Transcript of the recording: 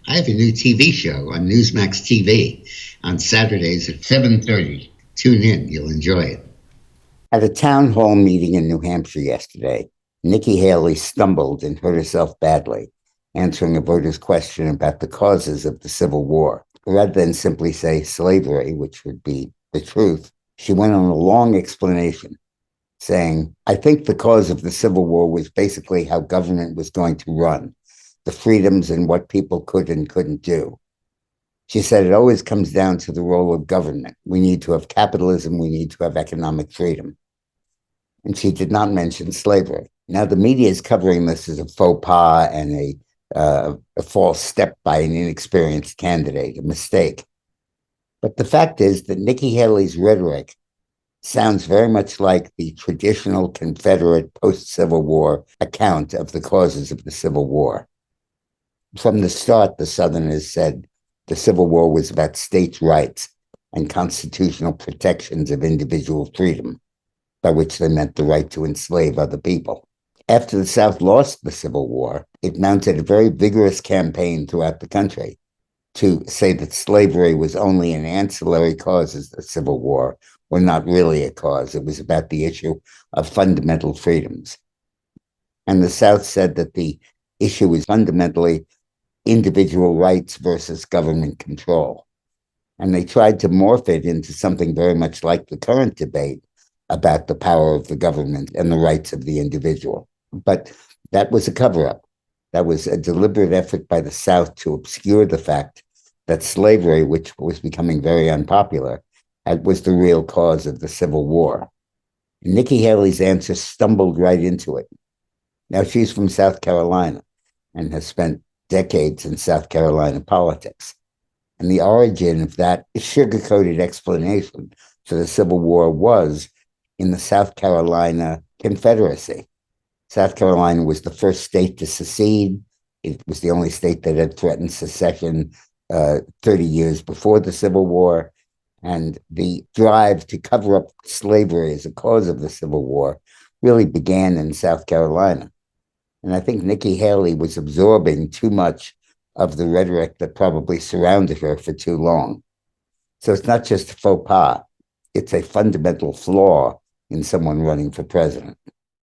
I have a new TV show on Newsmax TV on Saturdays at 7:30. Tune in, you'll enjoy it. At a town hall meeting in New Hampshire yesterday, Nikki Haley stumbled and hurt herself badly, answering a voter's question about the causes of the Civil War. Rather than simply say slavery, which would be the truth, she went on a long explanation saying, I think the cause of the Civil War was basically how government was going to run, the freedoms and what people could and couldn't do. She said it always comes down to the role of government. We need to have capitalism, we need to have economic freedom. And she did not mention slavery. Now, the media is covering this as a faux pas and a false step by an inexperienced candidate, a mistake. But the fact is that Nikki Haley's rhetoric sounds very much like the traditional Confederate post-Civil War account of the causes of the Civil War. From the start, the Southerners said the Civil War was about states' rights and constitutional protections of individual freedom, by which they meant the right to enslave other people. After the South lost the Civil War, it mounted a very vigorous campaign throughout the country to say that slavery was only an ancillary cause of the Civil War, or not really a cause. It was about the issue of fundamental freedoms. And the South said that the issue is fundamentally individual rights versus government control. And they tried to morph it into something very much like the current debate about the power of the government and the rights of the individual. But that was a cover-up. That was a deliberate effort by the South to obscure the fact that slavery, which was becoming very unpopular, was the real cause of the Civil War. Nikki Haley's answer stumbled right into it. Now, she's from South Carolina and has spent decades in South Carolina politics. And the origin of that sugar-coated explanation for the Civil War was in the South Carolina Confederacy. South Carolina was the first state to secede. It was the only state that had threatened secession 30 years before the Civil War. And the drive to cover up slavery as a cause of the Civil War really began in South Carolina. And I think Nikki Haley was absorbing too much of the rhetoric that probably surrounded her for too long. So it's not just a faux pas, it's a fundamental flaw in someone running for president.